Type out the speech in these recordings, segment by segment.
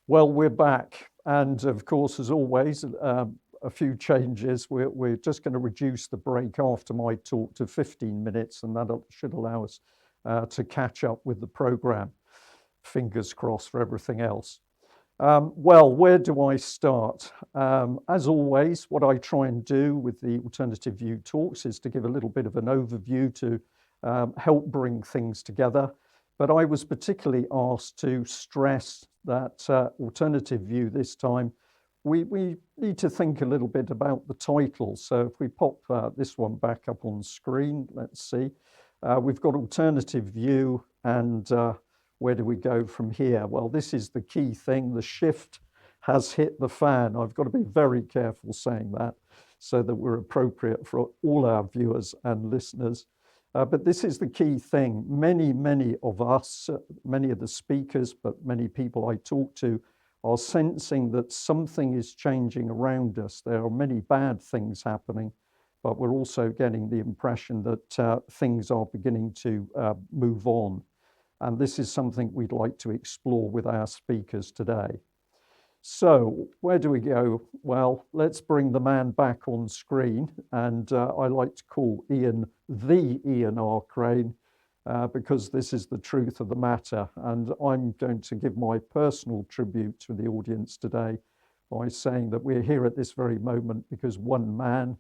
Well, we're back. And of course, as always, a few changes. We're just going to reduce the break after my talk to 15 minutes, and that should allow us to catch up with the program. Fingers crossed for everything else. Well, where do I start? As always, what I try and do with the Alternative View talks is to give a little bit of an overview to help bring things together. But I was particularly asked to stress that Alternative View this time, we need to think a little bit about the title. So if we pop this one back up on screen, let's see. We've got Alternative View, and where do we go from here? Well, this is the key thing. The shift has hit the fan. I've got to be very careful saying that so that we're appropriate for all our viewers and listeners. But this is the key thing. Many of us, many of the speakers, but many people I talk to are sensing that something is changing around us. There are many bad things happening, but we're also getting the impression that things are beginning to move on. And this is something we'd like to explore with our speakers today. So where do we go? Well, let's bring the man back on screen. And I like to call Ian the Ian R. Crane because this is the truth of the matter. And I'm going to give my personal tribute to the audience today by saying that we're here at this very moment because one man,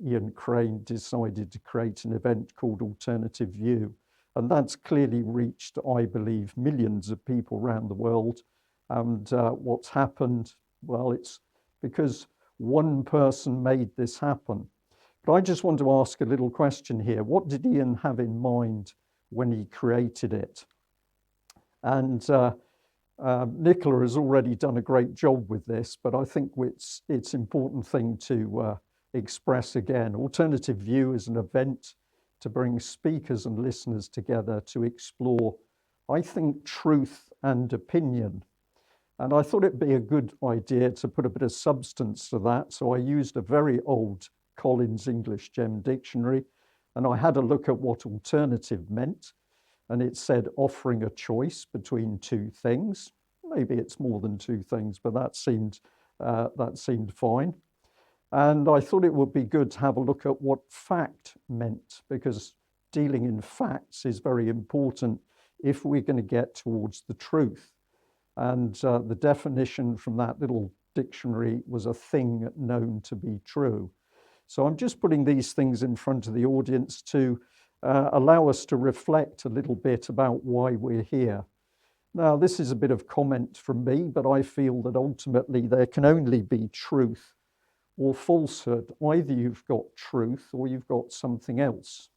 Ian Crane, decided to create an event called Alternative View. And that's clearly reached, I believe, millions of people around the world. And what's happened, well, it's because one person made this happen. But I just want to ask a little question here. What did Ian have in mind when he created it? And Nicola has already done a great job with this, but I think it's an important thing to express again. Alternative View is an event to bring speakers and listeners together to explore, I think, truth and opinion. And I thought it'd be a good idea to put a bit of substance to that. So I used a very old Collins English Gem Dictionary, and I had a look at what alternative meant. And it said offering a choice between two things. Maybe it's more than two things, but that seemed fine. And I thought it would be good to have a look at what fact meant, because dealing in facts is very important if we're going to get towards the truth. And the definition from that little dictionary was a thing known to be true. So I'm just putting these things in front of the audience to allow us to reflect a little bit about why we're here. Now, this is a bit of comment from me, but I feel that ultimately there can only be truth or falsehood. Either you've got truth or you've got something else.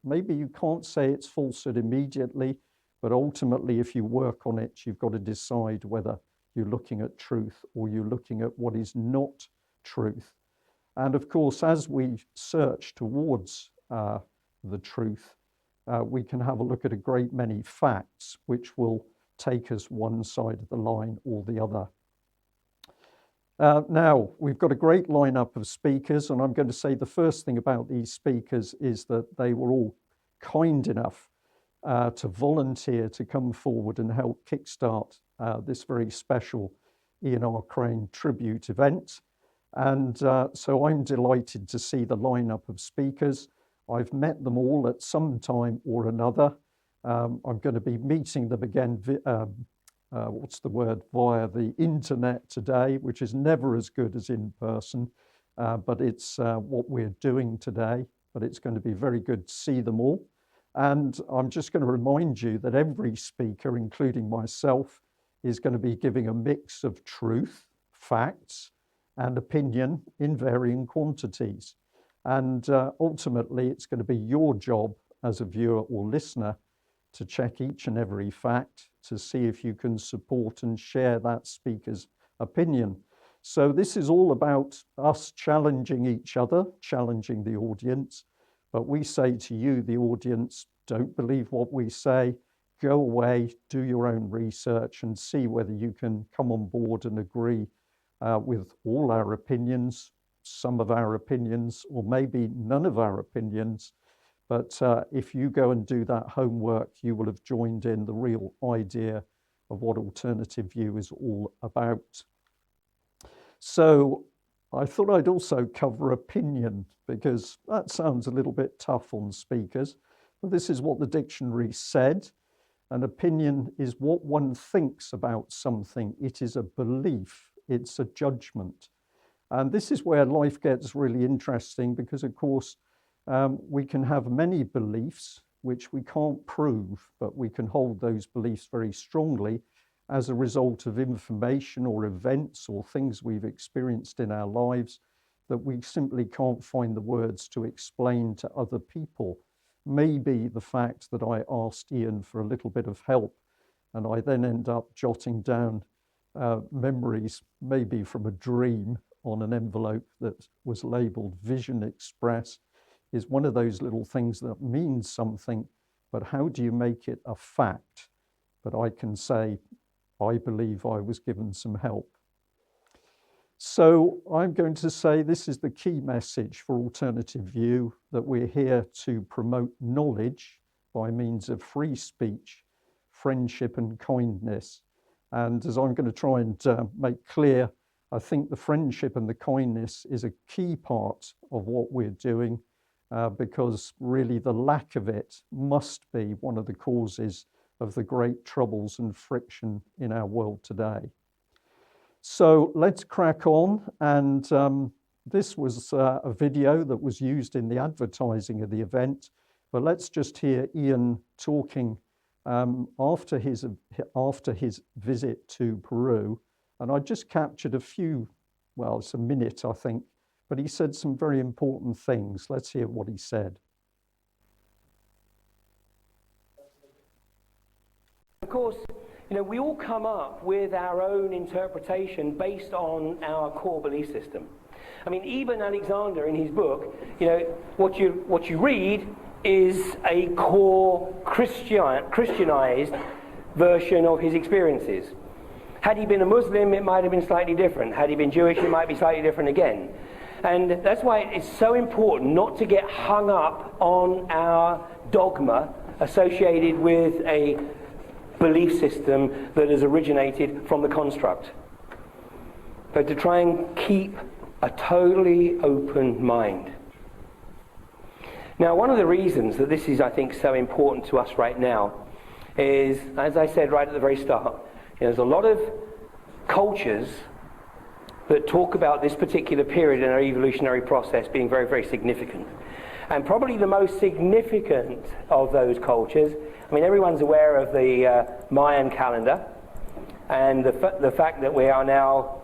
Maybe you can't say it's falsehood immediately, but ultimately, if you work on it, you've got to decide whether you're looking at truth or you're looking at what is not truth. And of course, as we search towards the truth, we can have a look at a great many facts which will take us one side of the line or the other. Now, we've got a great lineup of speakers, and I'm going to say the first thing about these speakers is that they were all kind enough to volunteer to come forward and help kickstart this very special Ian R. Crane tribute event. And so I'm delighted to see the lineup of speakers. I've met them all at some time or another. I'm going to be meeting them again, via the internet today, which is never as good as in person, but it's what we're doing today. But it's going to be very good to see them all. And I'm just going to remind you that every speaker, including myself, is going to be giving a mix of truth, facts, and opinion in varying quantities. And ultimately, it's going to be your job as a viewer or listener to check each and every fact to see if you can support and share that speaker's opinion. So this is all about us challenging each other, challenging the audience. But we say to you, the audience, don't believe what we say. Go away, do your own research and see whether you can come on board and agree with all our opinions, some of our opinions, or maybe none of our opinions. But if you go and do that homework, you will have joined in the real idea of what alternative view is all about. So I thought I'd also cover opinion, because that sounds a little bit tough on speakers. But this is what the dictionary said. An opinion is what one thinks about something. It is a belief. It's a judgment. And this is where life gets really interesting, because, of course, we can have many beliefs which we can't prove, but we can hold those beliefs very strongly as a result of information or events or things we've experienced in our lives that we simply can't find the words to explain to other people. Maybe the fact that I asked Ian for a little bit of help and I then end up jotting down memories, maybe from a dream, on an envelope that was labeled Vision Express, is one of those little things that means something, but how do you make it a fact? But I can say, I believe I was given some help. So I'm going to say this is the key message for Alternative View, that we're here to promote knowledge by means of free speech, friendship and kindness. And as I'm going to try and make clear, I think the friendship and the kindness is a key part of what we're doing, because really the lack of it must be one of the causes of the great troubles and friction in our world today. So let's crack on. And this was a video that was used in the advertising of the event, but let's just hear Ian talking after his visit to Peru. And I just captured a few, well, it's a minute, I think, but he said some very important things. Let's hear what he said. Of course, we all come up with our own interpretation based on our core belief system. I mean, even Alexander in his book, what you read is a core Christianized version of his experiences. Had he been a Muslim, it might have been slightly different. Had he been Jewish, it might be slightly different again. And that's why it's so important not to get hung up on our dogma associated with a belief system that has originated from the construct, but to try and keep a totally open mind. Now, one of the reasons that this is, I think, so important to us right now is, as I said right at the very start, there's a lot of cultures that talk about this particular period in our evolutionary process being very, very significant. And probably the most significant of those cultures, I mean, everyone's aware of the Mayan calendar and the fact that we are now,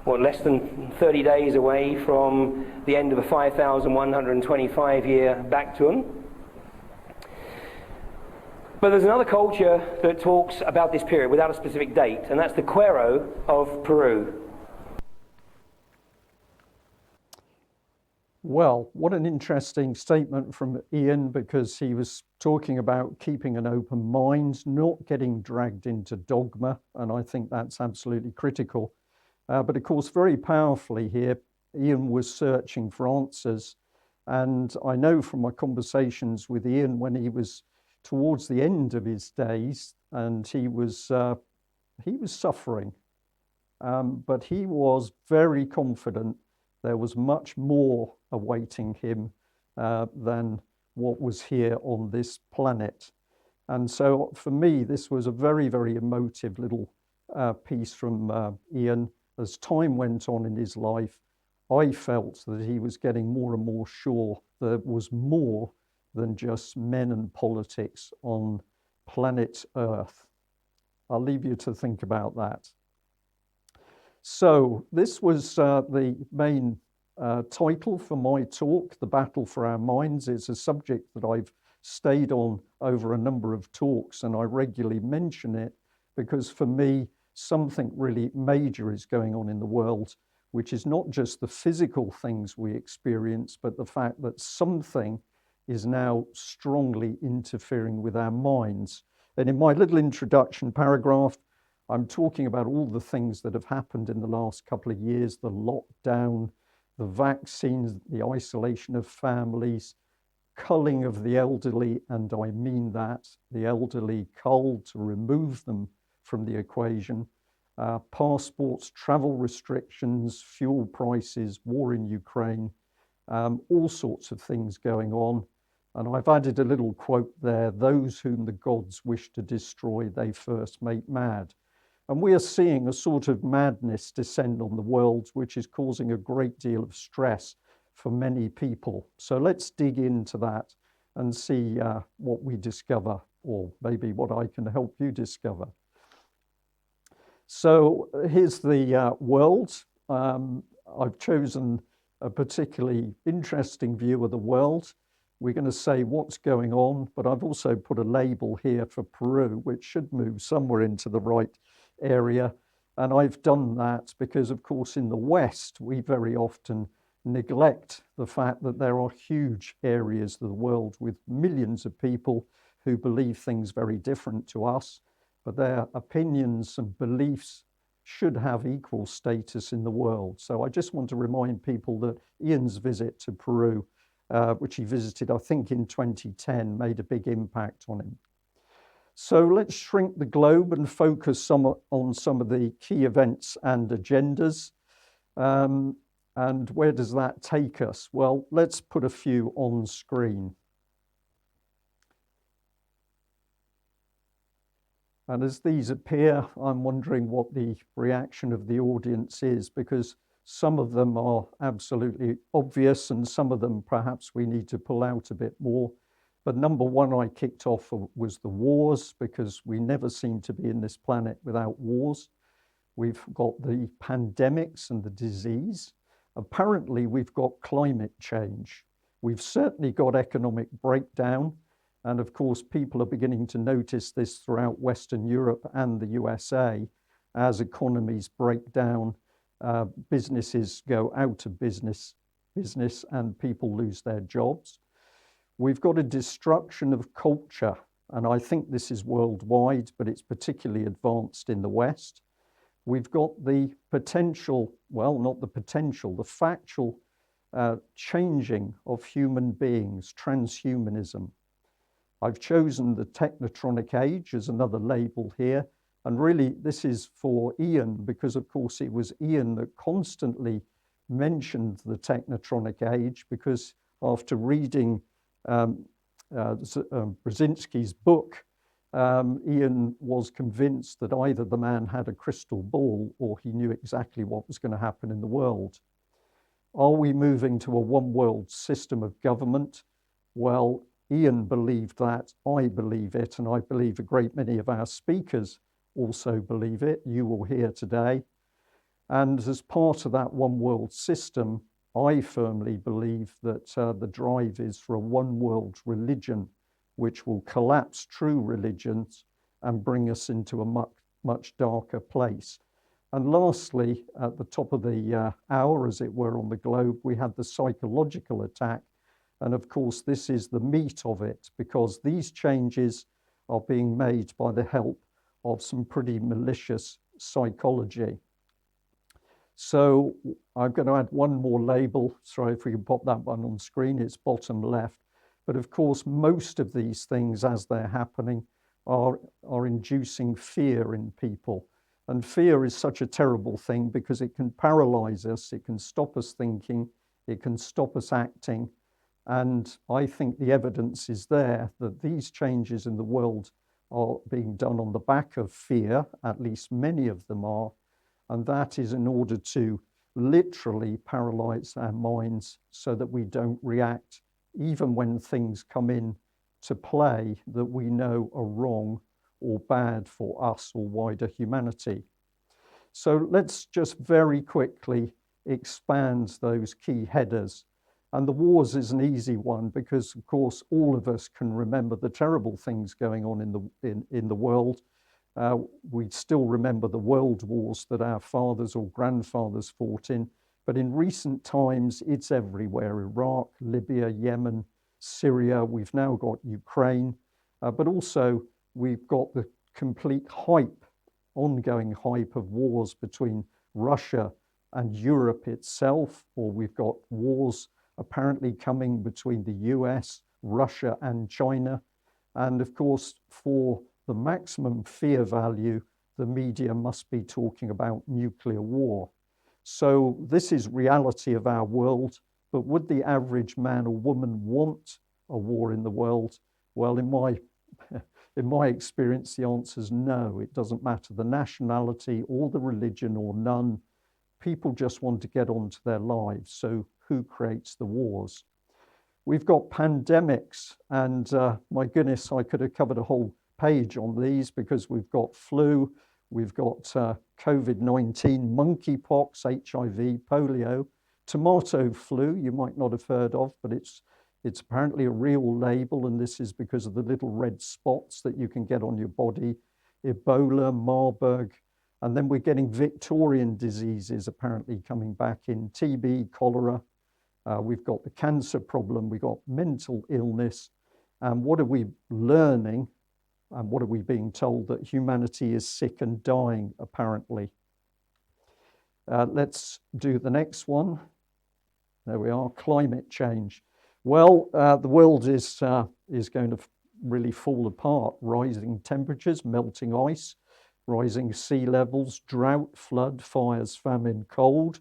less than 30 days away from the end of a 5,125-year Bactun. But there's another culture that talks about this period without a specific date, and that's the Cuero of Peru. Well, what an interesting statement from Ian, because he was talking about keeping an open mind, not getting dragged into dogma, and I think that's absolutely critical. But of course, very powerfully here, Ian was searching for answers. And I know from my conversations with Ian when he was towards the end of his days, and he was suffering, but he was very confident there was much more awaiting him than what was here on this planet. And so for me, this was a very, very emotive little piece from Ian. As time went on in his life, I felt that he was getting more and more sure there was more than just men and politics on planet Earth. I'll leave you to think about that. So this was the main title for my talk, The Battle for Our Minds. It's a subject that I've stayed on over a number of talks, and I regularly mention it because for me, something really major is going on in the world, which is not just the physical things we experience, but the fact that something is now strongly interfering with our minds. And in my little introduction paragraph, I'm talking about all the things that have happened in the last couple of years, the lockdown, the vaccines, the isolation of families, culling of the elderly, and I mean that, the elderly culled to remove them from the equation, passports, travel restrictions, fuel prices, war in Ukraine, all sorts of things going on. And I've added a little quote there: those whom the gods wish to destroy, they first make mad. And we are seeing a sort of madness descend on the world, which is causing a great deal of stress for many people. So let's dig into that and see what we discover, or maybe what I can help you discover. So here's the world. I've chosen a particularly interesting view of the world. We're going to say what's going on, but I've also put a label here for Peru, which should move somewhere into the right area. And I've done that because, of course, in the West, we very often neglect the fact that there are huge areas of the world with millions of people who believe things very different to us, but their opinions and beliefs should have equal status in the world. So I just want to remind people that Ian's visit to Peru, which he visited, I think, in 2010, made a big impact on him. So let's shrink the globe and focus on some of the key events and agendas. And where does that take us? Well, let's put a few on screen. And as these appear, I'm wondering what the reaction of the audience is, because some of them are absolutely obvious and some of them perhaps we need to pull out a bit more. But number one I kicked off was the wars, because we never seem to be in this planet without wars. We've got the pandemics and the disease. Apparently we've got climate change. We've certainly got economic breakdown. And of course, people are beginning to notice this throughout Western Europe and the USA as economies break down, businesses go out of business and people lose their jobs. We've got a destruction of culture, and I think this is worldwide, but it's particularly advanced in the West. We've got the potential, well, not the potential, the factual changing of human beings, transhumanism. I've chosen the technotronic age as another label here. And really, this is for Ian, because of course it was Ian that constantly mentioned the technotronic age, because after reading Brzezinski's book, Ian was convinced that either the man had a crystal ball or he knew exactly what was going to happen in the world. Are we moving to a one world system of government? Well, Ian believed that, I believe it, and I believe a great many of our speakers also believe it. You will hear today. And as part of that one world system, I firmly believe that the drive is for a one world religion, which will collapse true religions and bring us into a much darker place. And lastly, at the top of the hour, as it were, on the globe, we had the psychological attack. And of course, this is the meat of it, because these changes are being made by the help of some pretty malicious psychology. So I'm going to add one more label. Sorry if we can pop that one on screen, it's bottom left. But of course, most of these things as they're happening are inducing fear in people. And fear is such a terrible thing because it can paralyze us, it can stop us thinking, it can stop us acting. And I think the evidence is there that these changes in the world are being done on the back of fear, at least many of them are, and that is in order to literally paralyze our minds so that we don't react, even when things come in to play that we know are wrong or bad for us or wider humanity. So let's just very quickly expand those key headers. And the wars is an easy one because, of course, all of us can remember the terrible things going on in the world. We still remember the world wars that our fathers or grandfathers fought in. But in recent times, it's everywhere. Iraq, Libya, Yemen, Syria. We've now got Ukraine. But also, we've got the complete hype, ongoing hype of wars between Russia and Europe itself, or we've got wars apparently coming between the US, Russia and China. And of course, for the maximum fear value, the media must be talking about nuclear war. So this is reality of our world. But would the average man or woman want a war in the world? Well, in my experience, the answer is no. It doesn't matter the nationality or the religion or none. People just want to get on to their lives. So who creates the wars? We've got pandemics, and my goodness, I could have covered a whole page on these, because we've got flu, we've got COVID-19, monkeypox, HIV, polio, tomato flu, you might not have heard of, but it's apparently a real label, and this is because of the little red spots that you can get on your body, Ebola, Marburg, and then we're getting Victorian diseases apparently coming back in, TB, cholera. We've got the cancer problem, we've got mental illness, and what are we learning, and what are we being told? That humanity is sick and dying, apparently. Let's do the next one. There we are, climate change. Well, the world is going to really fall apart. Rising temperatures, melting ice, rising sea levels, drought, flood, fires, famine, cold.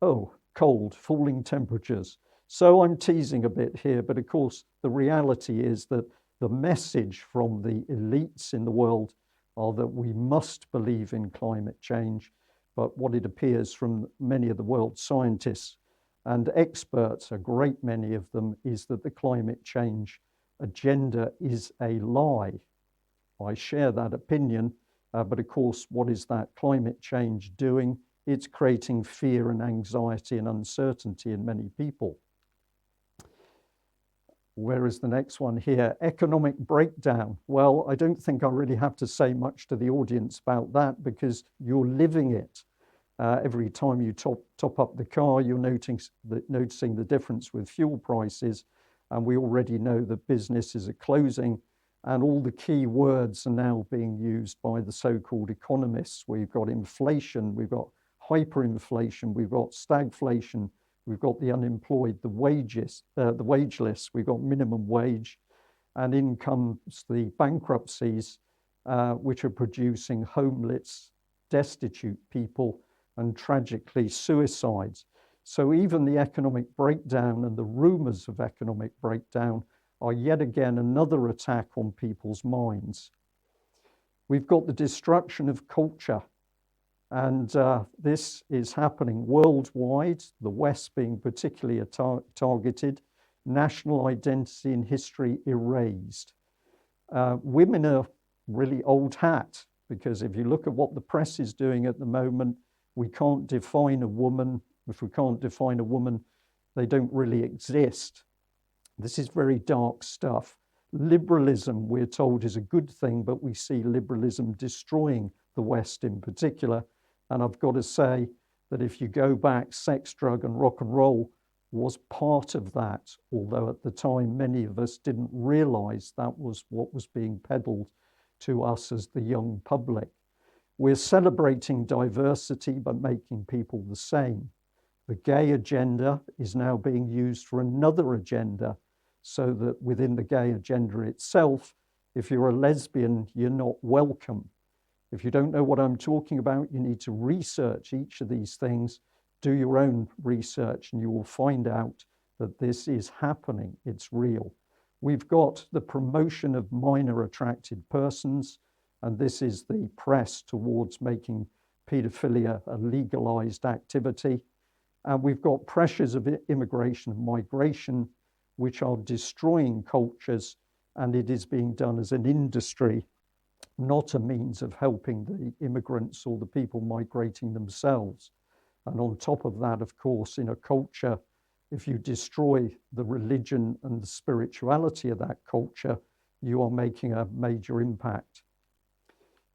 Oh, cold, falling temperatures. So I'm teasing a bit here, but of course, the reality is that the message from the elites in the world are that we must believe in climate change. But what it appears from many of the world scientists and experts, a great many of them, is that the climate change agenda is a lie. I share that opinion, but of course, what is that climate change doing? It's creating fear and anxiety and uncertainty in many people. Where is the next one here? Economic breakdown. Well, I don't think I really have to say much to the audience about that, because you're living it. Every time you top up the car, you're noticing the difference with fuel prices. And we already know that businesses are closing, and all the key words are now being used by the so-called economists. We've got inflation, we've got hyperinflation, we've got stagflation, we've got the unemployed, the wageless, we've got minimum wage, and in comes the bankruptcies, which are producing homeless, destitute people, and tragically suicides. So even the economic breakdown and the rumors of economic breakdown are yet again another attack on people's minds. We've got the destruction of culture, and this is happening worldwide, the West being particularly targeted, national identity and history erased. Women are really old hat, because if you look at what the press is doing at the moment, we can't define a woman. If we can't define a woman, they don't really exist. This is very dark stuff. Liberalism, we're told, is a good thing, but we see liberalism destroying the West in particular. And I've got to say that if you go back, sex, drug, and rock and roll was part of that, although at the time many of us didn't realize that was what was being peddled to us as the young public. We're celebrating diversity but making people the same. The gay agenda is now being used for another agenda, so that within the gay agenda itself, if you're a lesbian, you're not welcome. If you don't know what I'm talking about, you need to research each of these things, do your own research, and you will find out that this is happening. It's real. We've got the promotion of minor attracted persons, and this is the press towards making paedophilia a legalized activity. And we've got pressures of immigration and migration, which are destroying cultures, and it is being done as an industry, not a means of helping the immigrants or the people migrating themselves. And on top of that, of course, in a culture, if you destroy the religion and the spirituality of that culture, you are making a major impact.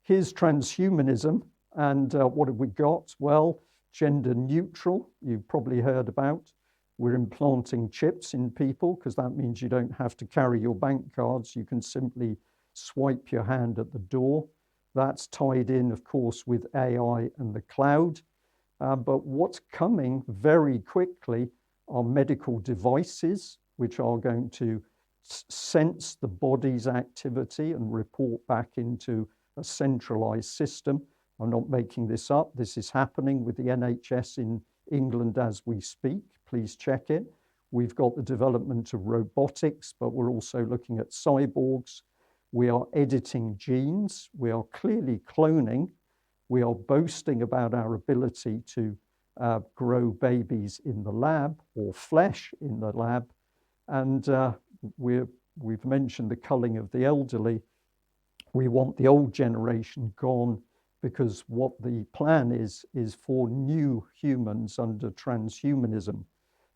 Here's transhumanism, and what have we got? Well, gender neutral, you've probably heard about. We're implanting chips in people, because that means you don't have to carry your bank cards. You can simply swipe your hand at the door. That's tied in, of course, with AI and the cloud. But what's coming very quickly are medical devices, which are going to sense the body's activity and report back into a centralized system. I'm not making this up. This is happening with the NHS in England as we speak. Please check it. We've got the development of robotics, but we're also looking at cyborgs. We are editing genes. We are clearly cloning. We are boasting about our ability to grow babies in the lab or flesh in the lab. And we've mentioned the culling of the elderly. We want the old generation gone, because what the plan is for new humans under transhumanism.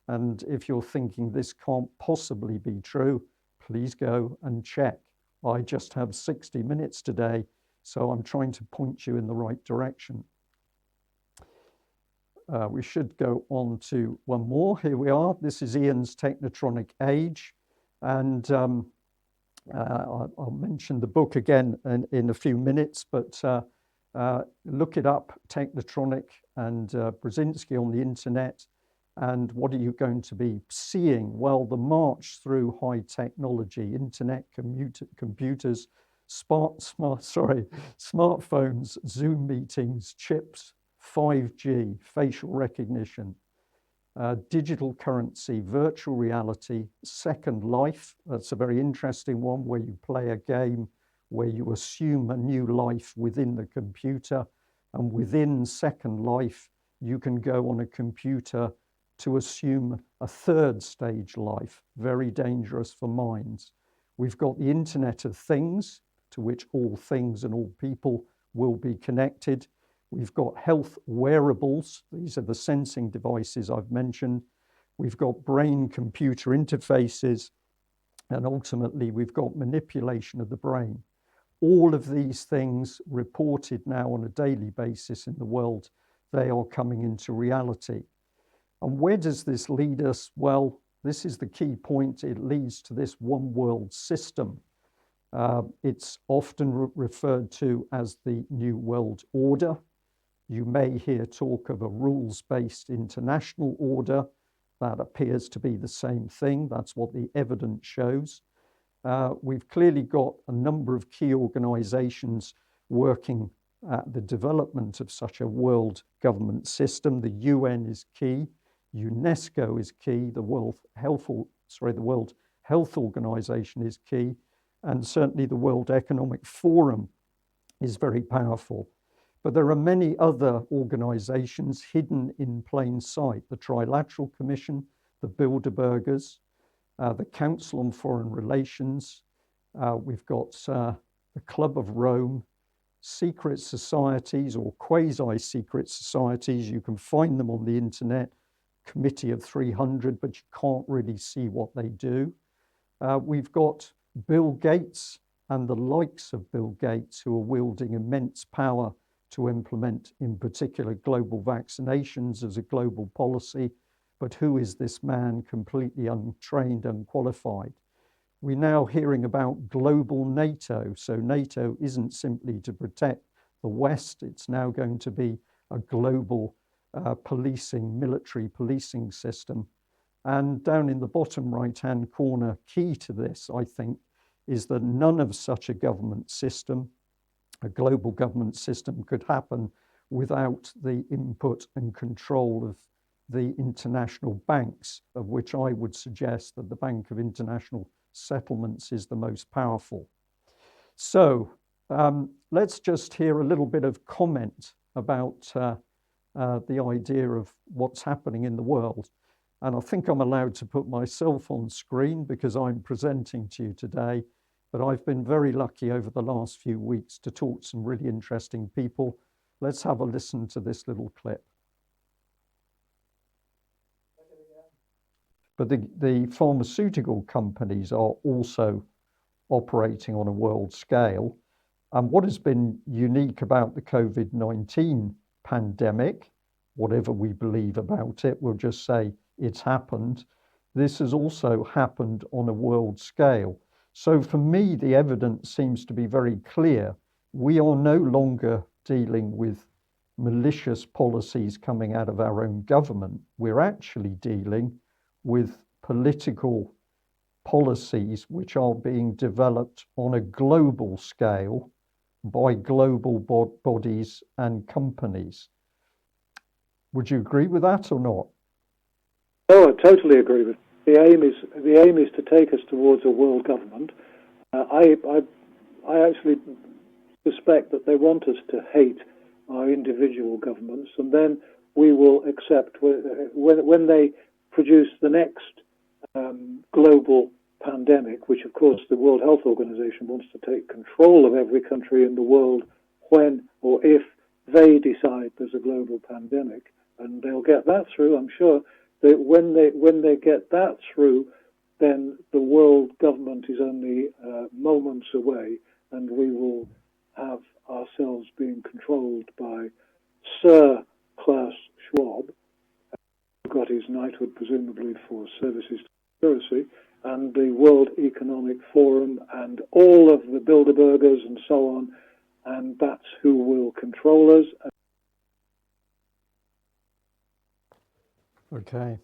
And if you're thinking this can't possibly be true, please go and check. I just have 60 minutes today, so I'm trying to point you in the right direction. We should go on to one more. Here we are. This is Ian's Technotronic Age. And I'll mention the book again in a few minutes, but look it up, Technotronic and Brzezinski on the internet. And what are you going to be seeing? Well, the march through high technology, internet, computers, smartphones, Zoom meetings, chips, 5G, facial recognition, digital currency, virtual reality, Second Life. That's a very interesting one, where you play a game where you assume a new life within the computer, and within Second Life you can go on a computer to assume a third stage life, very dangerous for minds. We've got the Internet of Things, to which all things and all people will be connected. We've got health wearables. These are the sensing devices I've mentioned. We've got brain-computer interfaces, and ultimately we've got manipulation of the brain. All of these things reported now on a daily basis in the world, they are coming into reality. And where does this lead us? Well, this is the key point. It leads to this one world system. It's often referred to as the New World Order. You may hear talk of a rules-based international order. That appears to be the same thing. That's what the evidence shows. We've clearly got a number of key organizations working at the development of such a world government system. The UN is key. UNESCO is key. The World Health Organization is key. And certainly the World Economic Forum is very powerful. But there are many other organizations hidden in plain sight. The Trilateral Commission, the Bilderbergers, the Council on Foreign Relations. We've got the Club of Rome, secret societies or quasi-secret societies. You can find them on the internet, Committee of 300, but you can't really see what they do. We've got Bill Gates and the likes of Bill Gates, who are wielding immense power to implement, in particular, global vaccinations as a global policy. But who is this man? Completely untrained, unqualified. We're now hearing about global NATO. So NATO isn't simply to protect the West. It's now going to be a global military policing system. And down in the bottom right-hand corner, key to this, I think, is that none of such a government system, a global government system, could happen without the input and control of the international banks, of which I would suggest that the Bank of International Settlements is the most powerful. So let's just hear a little bit of comment about the idea of what's happening in the world. And I think I'm allowed to put myself on screen because I'm presenting to you today. But I've been very lucky over the last few weeks to talk to some really interesting people. Let's have a listen to this little clip. But the pharmaceutical companies are also operating on a world scale. And what has been unique about the COVID-19 pandemic, whatever we believe about it, we'll just say it's happened. This has also happened on a world scale. So for me, the evidence seems to be very clear. We are no longer dealing with malicious policies coming out of our own government. We're actually dealing with political policies which are being developed on a global scale by global bodies and companies. Would you agree with that or not? Oh, I totally agree with you. The aim is to take us towards a world government. I actually suspect that they want us to hate our individual governments, and then we will accept when they produce the next global pandemic, which of course the World Health Organization wants to take control of every country in the world when or if they decide there's a global pandemic, and they'll get that through. I'm sure that when they get that through, then the world government is only moments away, and we will have ourselves being controlled by Sir Klaus Schwab, who got his knighthood presumably for services to conspiracy, and the World Economic Forum and all of the Bilderbergers and so on, and that's who will control us. Okay.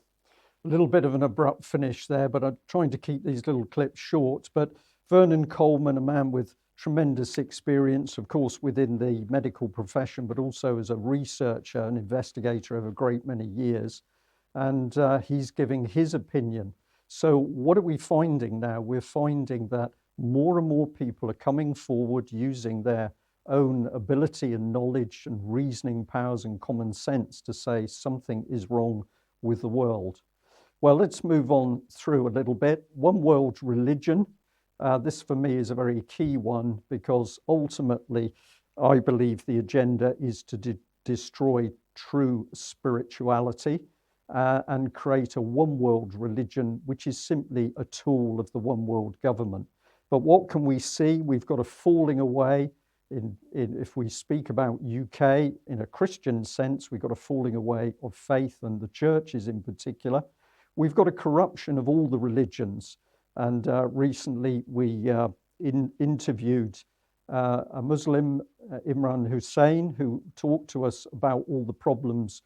A little bit of an abrupt finish there, but I'm trying to keep these little clips short. But Vernon Coleman, a man with tremendous experience, of course, within the medical profession, but also as a researcher and investigator over a great many years. And he's giving his opinion. So what are we finding now? We're finding that more and more people are coming forward using their own ability and knowledge and reasoning powers and common sense to say something is wrong with the world. Well, let's move on through a little bit. One world religion. This for me is a very key one, because ultimately I believe the agenda is to destroy true spirituality and create a one world religion, which is simply a tool of the one world government. But what can we see? We've got a falling away if we speak about UK in a Christian sense, we've got a falling away of faith and the churches in particular. We've got a corruption of all the religions. And recently we interviewed a Muslim, Imran Hussein, who talked to us about all the problems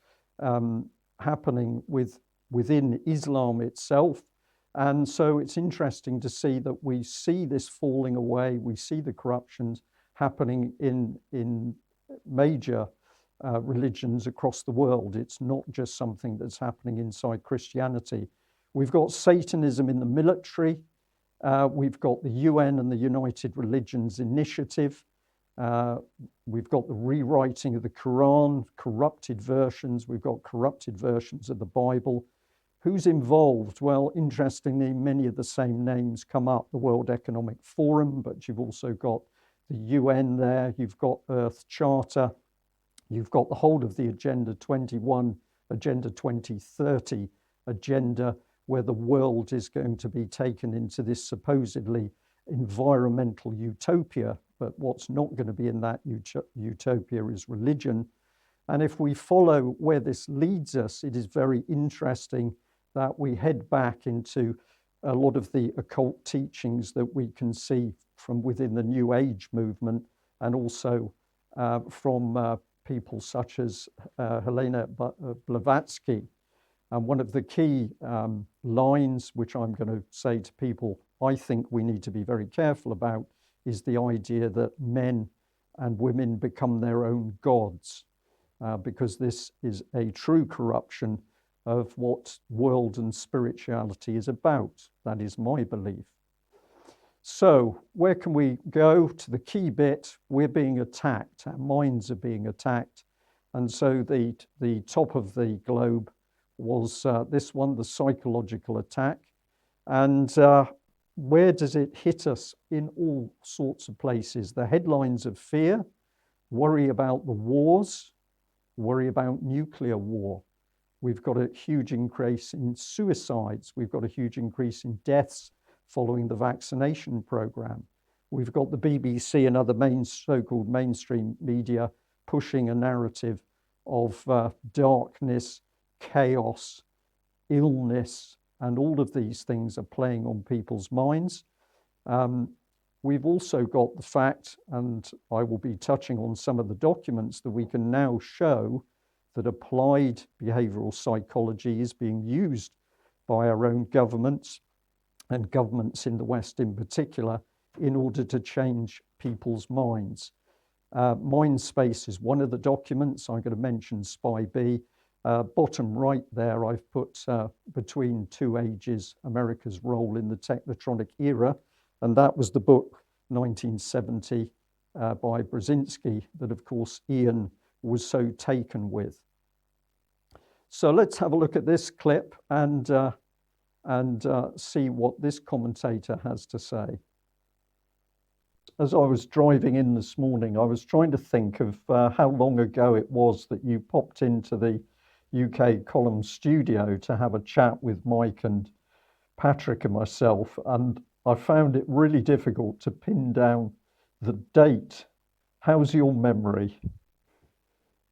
happening within Islam itself. And so it's interesting to see that we see this falling away, we see the corruptions happening in major religions across the world. It's not just something that's happening inside Christianity. We've got Satanism in the military. We've got the UN and the United Religions Initiative. We've got the rewriting of the Quran, corrupted versions. We've got corrupted versions of the Bible. Who's involved? Well, interestingly, many of the same names come up. The World Economic Forum, but you've also got the UN there. You've got Earth Charter. You've got the whole of the Agenda 21, Agenda 2030 agenda, where the world is going to be taken into this supposedly environmental utopia. But what's not going to be in that utopia is religion. And if we follow where this leads us, it is very interesting that we head back into a lot of the occult teachings that we can see from within the New Age movement, and also from people such as Helena Blavatsky. And one of the key lines, which I'm going to say to people, I think we need to be very careful about, is the idea that men and women become their own gods, because this is a true corruption of what world and spirituality is about. That is my belief. So where can we go to the key bit? We're being attacked. Our minds are being attacked. And so the top of the globe was this one, the psychological attack. And where does it hit us? In all sorts of places. The headlines of fear, worry about the wars, worry about nuclear war. We've got a huge increase in suicides. We've got a huge increase in deaths following the vaccination program. We've got the BBC and other so-called mainstream media pushing a narrative of darkness, chaos, illness, and all of these things are playing on people's minds. We've also got the fact, and I will be touching on some of the documents, that we can now show that applied behavioral psychology is being used by our own governments and governments in the West in particular, in order to change people's minds. Mind Space is one of the documents. I'm going to mention Spy B. Bottom right there, I've put Between Two Ages, America's Role in the Technotronic Era. And that was the book, 1970, by Brzezinski, that of course Ian was so taken with. So let's have a look at this clip and see what this commentator has to say. As I was driving in this morning, I was trying to think of how long ago it was that you popped into the UK column studio to have a chat with Mike and Patrick and myself, and I found it really difficult to pin down the date. How's your memory?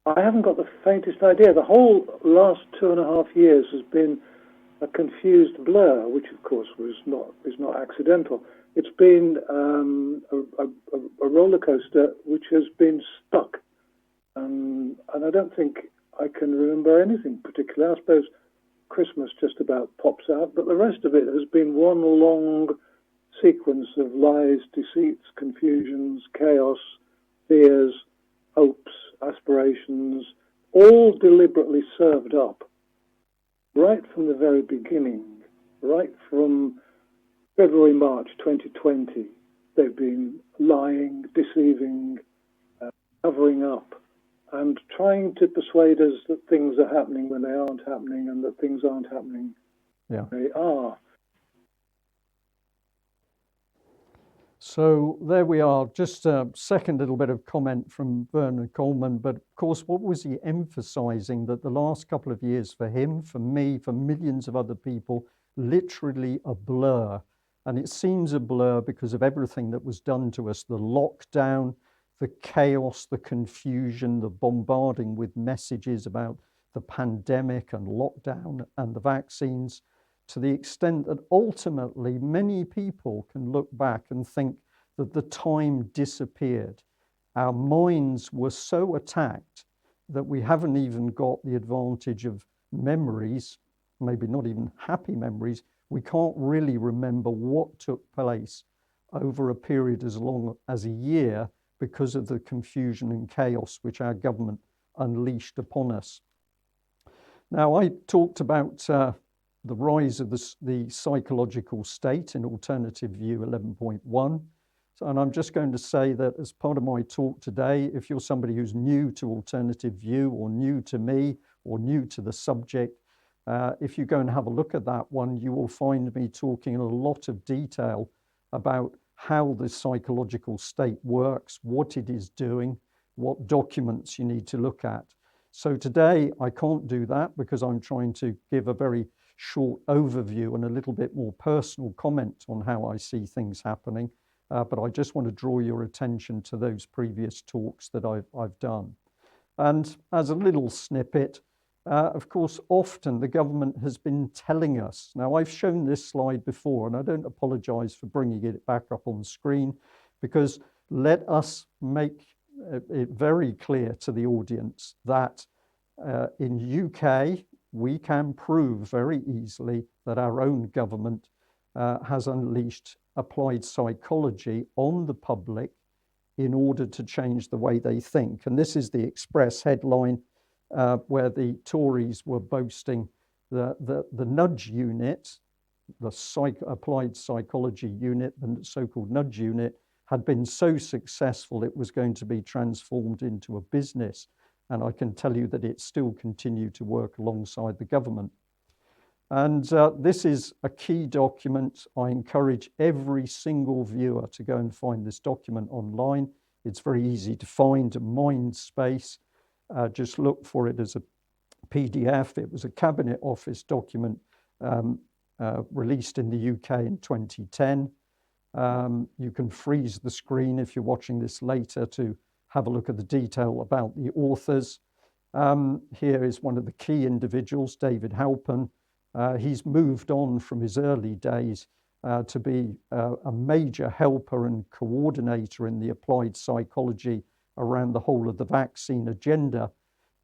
I haven't got the faintest idea. The whole last 2.5 years has been a confused blur, which of course is not accidental. It's been a roller coaster which has been stuck, and I don't think I can remember anything particular. I suppose Christmas just about pops out, but the rest of it has been one long sequence of lies, deceits, confusions, chaos, fears, hopes, aspirations, all deliberately served up right from the very beginning, right from February, March 2020. They've been lying, deceiving, covering up, and trying to persuade us that things are happening when they aren't happening, and that things aren't happening when they are. So there we are. Just a second little bit of comment from Vernon Coleman. But of course, what was he emphasizing? That the last couple of years for him, for me, for millions of other people, literally a blur. And it seems a blur because of everything that was done to us, the lockdown, the chaos, the confusion, the bombarding with messages about the pandemic and lockdown and the vaccines, to the extent that ultimately many people can look back and think that the time disappeared. Our minds were so attacked that we haven't even got the advantage of memories, maybe not even happy memories. We can't really remember what took place over a period as long as a year because of the confusion and chaos which our government unleashed upon us. Now, I talked about the rise of the psychological state in Alternative View 11.1. And I'm just going to say that as part of my talk today, if you're somebody who's new to Alternative View or new to me or new to the subject, if you go and have a look at that one, you will find me talking in a lot of detail about how the psychological state works, what it is doing, what documents you need to look at. So today I can't do that because I'm trying to give a very short overview and a little bit more personal comment on how I see things happening. But I just want to draw your attention to those previous talks that I've done. And as a little snippet, of course, often the government has been telling us, now I've shown this slide before, and I don't apologize for bringing it back up on screen, because let us make it very clear to the audience that in UK, we can prove very easily that our own government has unleashed applied psychology on the public in order to change the way they think. And this is the Express headline where the Tories were boasting the nudge unit, the applied psychology unit, the so-called nudge unit, had been so successful it was going to be transformed into a business. And I can tell you that it still continued to work alongside the government. And this is a key document. I encourage every single viewer to go and find this document online. It's very easy to find, Mind Space. Just look for it as a PDF. It was a Cabinet Office document released in the UK in 2010. You can freeze the screen if you're watching this later to have a look at the detail about the authors. Here is one of the key individuals, David Halpern. He's moved on from his early days to be a major helper and coordinator in the applied psychology around the whole of the vaccine agenda.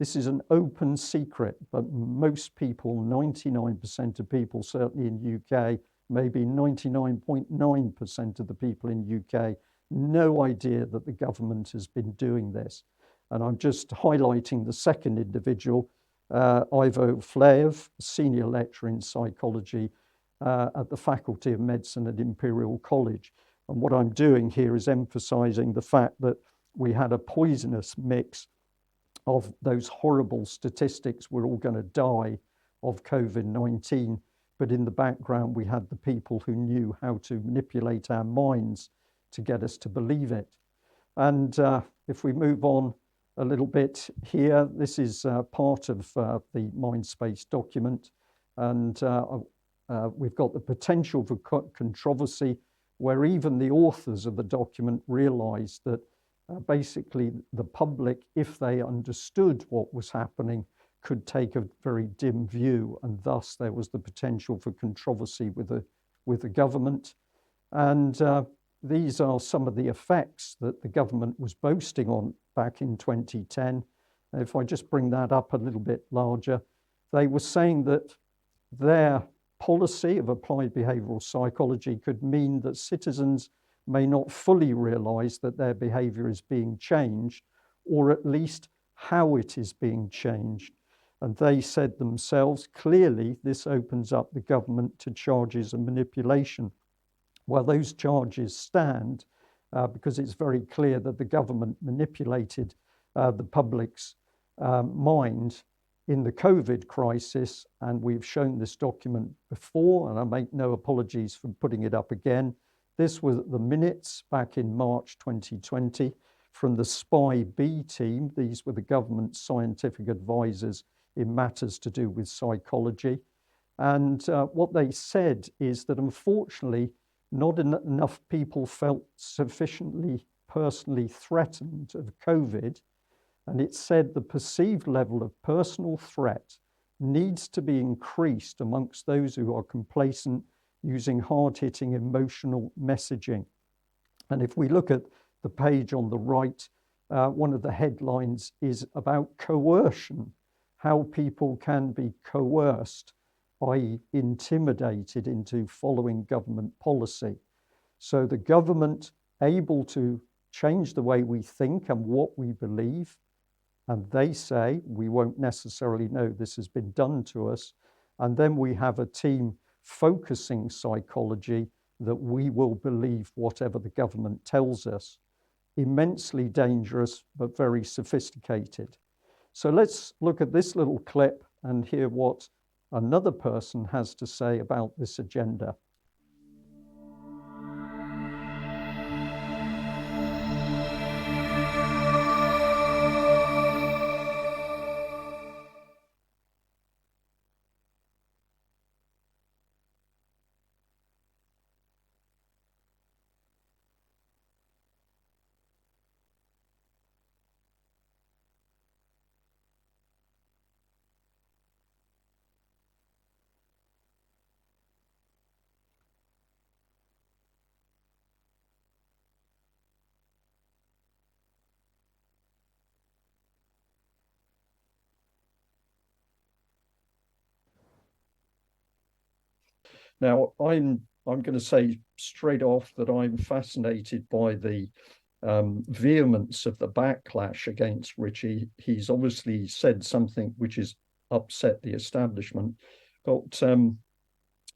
This is an open secret, but most people, 99% of people, certainly in UK, maybe 99.9% of the people in UK, no idea that the government has been doing this. And I'm just highlighting the second individual, Ivo Flejev, senior lecturer in psychology at the Faculty of Medicine at Imperial College. And what I'm doing here is emphasizing the fact that we had a poisonous mix of those horrible statistics, we're all going to die of COVID-19. But in the background, we had the people who knew how to manipulate our minds to get us to believe it. And if we move on a little bit here, this is part of the Mindspace document. And we've got the potential for controversy, where even the authors of the document realized that basically the public, if they understood what was happening, could take a very dim view, and thus there was the potential for controversy with the government. And these are some of the effects that the government was boasting on back in 2010. And if I just bring that up a little bit larger, they were saying that their policy of applied behavioral psychology could mean that citizens may not fully realize that their behavior is being changed, or at least how it is being changed. And they said themselves, clearly, this opens up the government to charges of manipulation. Well, those charges stand because it's very clear that the government manipulated the public's mind in the COVID crisis. And we've shown this document before, and I make no apologies for putting it up again. This was the minutes back in March 2020 from the SPY B team. These were the government scientific advisors in matters to do with psychology. And what they said is that unfortunately, not enough people felt sufficiently personally threatened of COVID. And it said the perceived level of personal threat needs to be increased amongst those who are complacent, using hard-hitting emotional messaging. And if we look at the page on the right, one of the headlines is about coercion, how people can be coerced, i.e. intimidated into following government policy. So the government able to change the way we think and what we believe, and they say we won't necessarily know this has been done to us. And then we have a team focusing psychology that we will believe whatever the government tells us. Immensely dangerous, but very sophisticated. So let's look at this little clip and hear what another person has to say about this agenda. Now, I'm going to say straight off that I'm fascinated by the vehemence of the backlash against Richie. He's obviously said something which has upset the establishment. But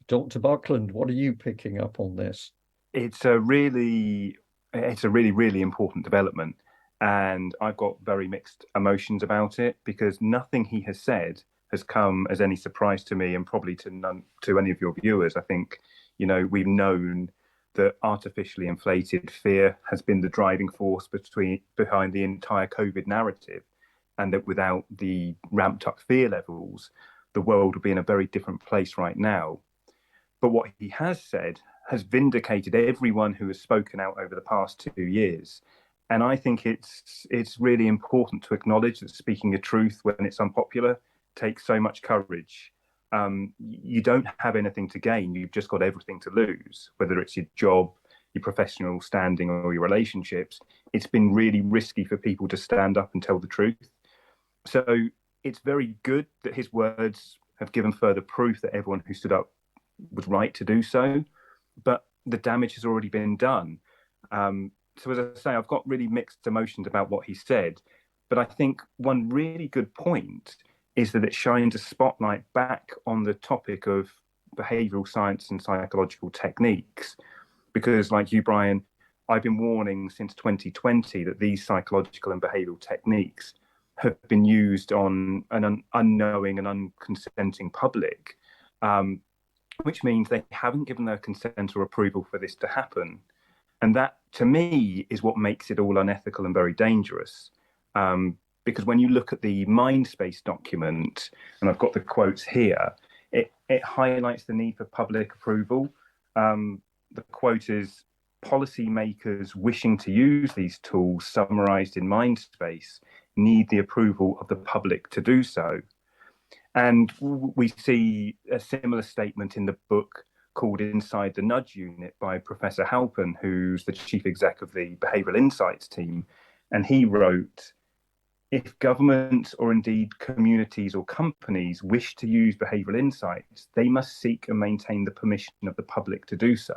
Dr. Buckland, what are you picking up on this? It's a really important development, and I've got very mixed emotions about it, because nothing he has said has come as any surprise to me, and probably to any of your viewers. I think, we've known that artificially inflated fear has been the driving force behind the entire COVID narrative, and that without the ramped up fear levels, the world would be in a very different place right now. But what he has said has vindicated everyone who has spoken out over the past 2 years. And I think it's really important to acknowledge that speaking a truth when it's unpopular takes so much courage. You don't have anything to gain. You've just got everything to lose, whether it's your job, your professional standing, or your relationships. It's been really risky for people to stand up and tell the truth. So it's very good that his words have given further proof that everyone who stood up was right to do so, but the damage has already been done. So as I say, I've got really mixed emotions about what he said, but I think one really good point is that it shines a spotlight back on the topic of behavioral science and psychological techniques. Because, like you, Brian, I've been warning since 2020 that these psychological and behavioral techniques have been used on an unknowing and unconsenting public, which means they haven't given their consent or approval for this to happen. And that, to me, is what makes it all unethical and very dangerous. Because when you look at the Mindspace document, and I've got the quotes here, it highlights the need for public approval. The quote is, policymakers wishing to use these tools summarized in Mindspace need the approval of the public to do so. And we see a similar statement in the book called Inside the Nudge Unit by Professor Halpin, who's the chief exec of the Behavioral Insights team. And he wrote, if governments or indeed communities or companies wish to use behavioral insights, they must seek and maintain the permission of the public to do so.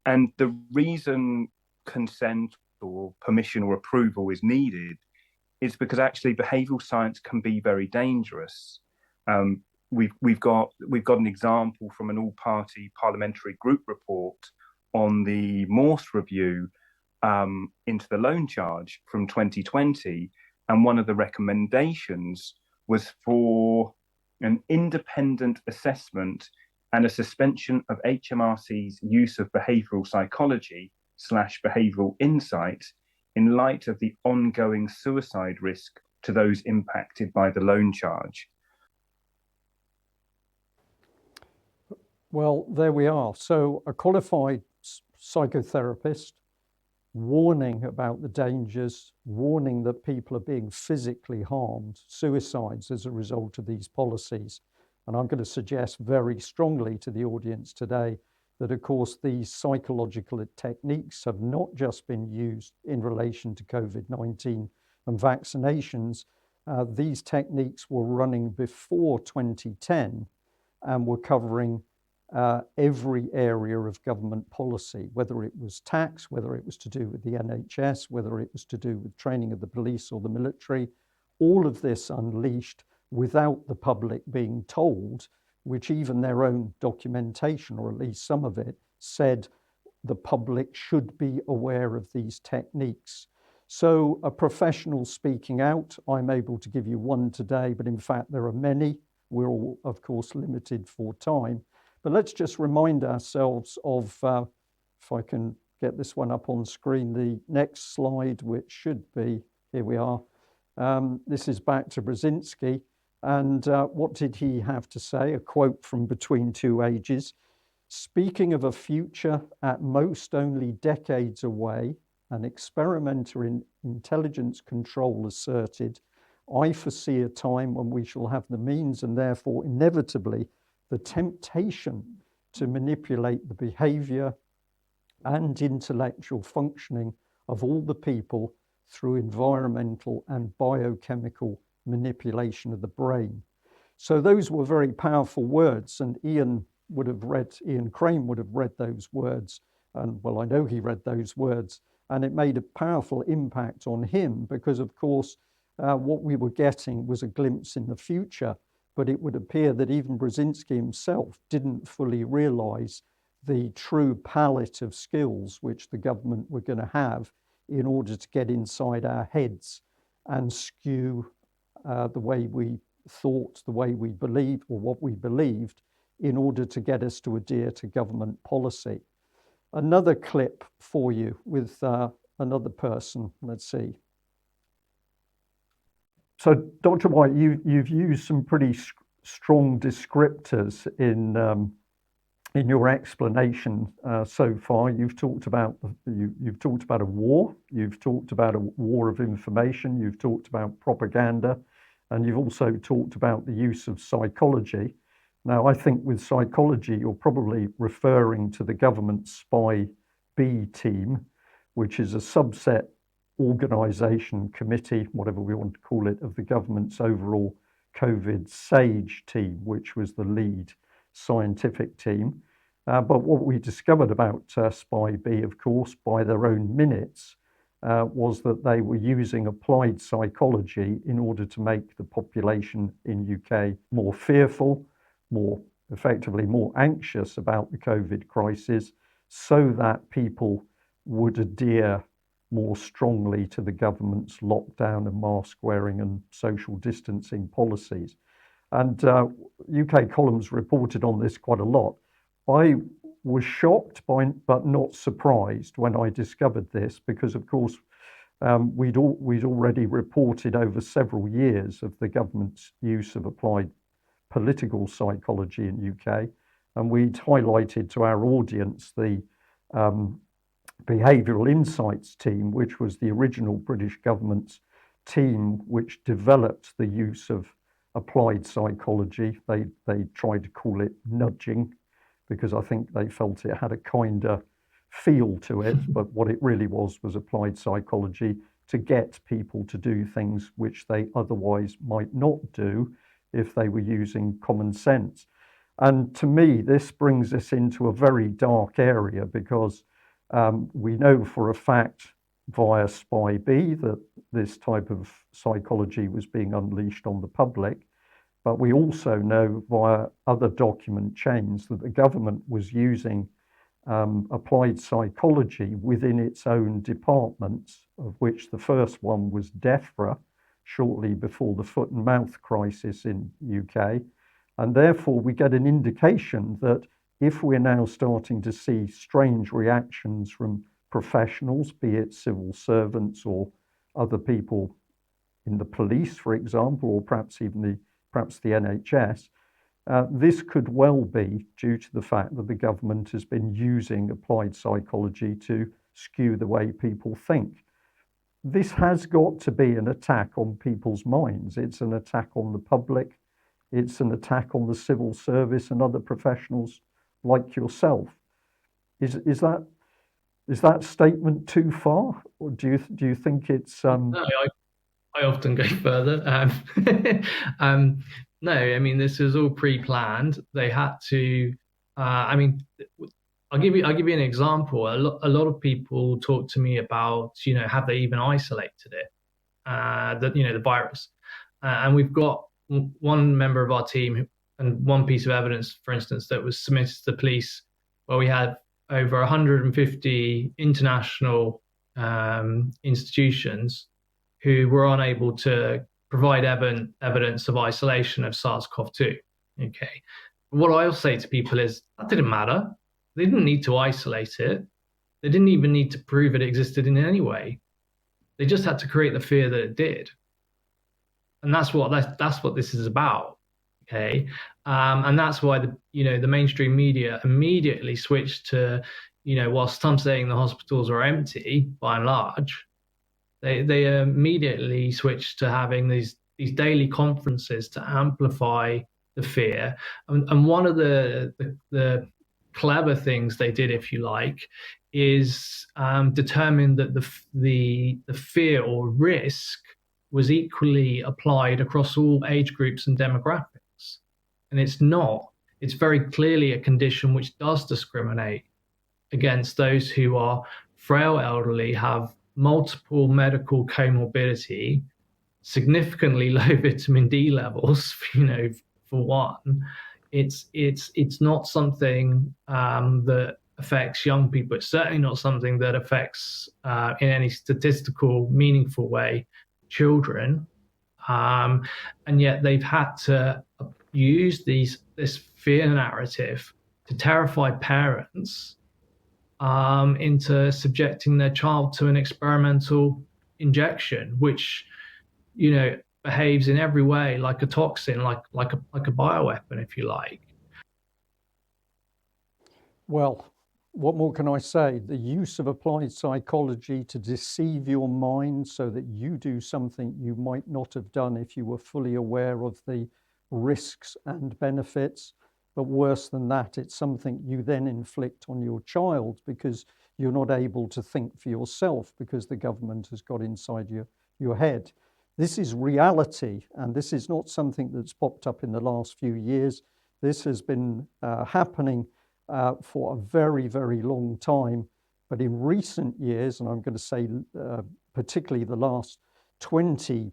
And the reason consent or permission or approval is needed is because actually behavioral science can be very dangerous. We've got an example from an all-party parliamentary group report on the Morse review into the loan charge from 2020, and one of the recommendations was for an independent assessment and a suspension of HMRC's use of behavioral psychology / behavioral insight in light of the ongoing suicide risk to those impacted by the loan charge. Well, there we are. So a qualified psychotherapist warning about the dangers, warning that people are being physically harmed, suicides as a result of these policies. And I'm going to suggest very strongly to the audience today that, of course, these psychological techniques have not just been used in relation to COVID-19 and vaccinations. These techniques were running before 2010 and were covering every area of government policy, whether it was tax, whether it was to do with the NHS, whether it was to do with training of the police or the military. All of this unleashed without the public being told, which even their own documentation, or at least some of it, said the public should be aware of these techniques. So a professional speaking out, I'm able to give you one today, but in fact there are many. We're all, of course, limited for time. But let's just remind ourselves of, if I can get this one up on screen, the next slide, which should be, here we are. This is back to Brzezinski. And what did he have to say? A quote from Between Two Ages. Speaking of a future at most only decades away, an experimenter in intelligence control asserted, I foresee a time when we shall have the means and therefore inevitably the temptation to manipulate the behavior and intellectual functioning of all the people through environmental and biochemical manipulation of the brain. So those were very powerful words, and Ian Crane would have read those words, and well, I know he read those words, and it made a powerful impact on him because, of course, what we were getting was a glimpse in the future. But it would appear that even Brzezinski himself didn't fully realize the true palette of skills which the government were going to have in order to get inside our heads and skew the way we thought, the way we believed, or what we believed, in order to get us to adhere to government policy. Another clip for you with another person. Let's see. So, Dr. White, you've used some pretty strong descriptors in your explanation so far. You've talked about you've talked about a war. You've talked about a war of information. You've talked about propaganda, and you've also talked about the use of psychology. Now, I think with psychology, you're probably referring to the government Spy B team, which is a subset organisation, committee, whatever we want to call it, of the government's overall COVID SAGE team, which was the lead scientific team. But what we discovered about Spy B, of course, by their own minutes, was that they were using applied psychology in order to make the population in UK more fearful, more effectively more anxious about the COVID crisis, so that people would adhere more strongly to the government's lockdown and mask wearing and social distancing policies. And UK columns reported on this quite a lot. I was shocked but not surprised when I discovered this, because of course we'd already reported over several years of the government's use of applied political psychology in UK, and we'd highlighted to our audience the Behavioural Insights team, which was the original British government's team which developed the use of applied psychology. They tried to call it nudging, because I think they felt it had a kinder feel to it, but what it really was applied psychology to get people to do things which they otherwise might not do if they were using common sense. And to me, this brings us into a very dark area, because we know for a fact via Spy B that this type of psychology was being unleashed on the public. But we also know via other document chains that the government was using applied psychology within its own departments, of which the first one was DEFRA, shortly before the foot and mouth crisis in UK. And therefore we get an indication that if we're now starting to see strange reactions from professionals, be it civil servants or other people in the police, for example, or perhaps even the NHS, this could well be due to the fact that the government has been using applied psychology to skew the way people think. This has got to be an attack on people's minds. It's an attack on the public. It's an attack on the civil service and other professionals like yourself. Is that statement too far, or do you think it's? No, I often go further. No, I mean, this was all pre-planned. They had to. I mean, I'll give you an example. A lot of people talk to me about, have they even isolated it, the virus, and we've got one member of our team and one piece of evidence, for instance, that was submitted to the police, where we had over 150 international institutions who were unable to provide evidence of isolation of SARS-CoV-2. Okay. What I'll say to people is that didn't matter. They didn't need to isolate it. They didn't even need to prove it existed in any way. They just had to create the fear that it did. And that's what this is about. Okay. And that's why the mainstream media immediately switched to, whilst some saying the hospitals are empty by and large, they immediately switched to having these daily conferences to amplify the fear. And one of the clever things they did, if you like, is determine that the fear or risk was equally applied across all age groups and demographics. And it's not. It's very clearly a condition which does discriminate against those who are frail, elderly, have multiple medical comorbidity, significantly low vitamin D levels, for one. It's not something that affects young people. It's certainly not something that affects in any statistical, meaningful way children. And yet they've had to use this fear narrative to terrify parents into subjecting their child to an experimental injection, which, behaves in every way like a toxin, like a bioweapon, if you like. Well, what more can I say? The use of applied psychology to deceive your mind so that you do something you might not have done if you were fully aware of the risks and benefits. But worse than that, it's something you then inflict on your child because you're not able to think for yourself because the government has got inside your head. This is reality, and this is not something that's popped up in the last few years. This has been happening for a very, very long time. But in recent years, and I'm going to say particularly the last 20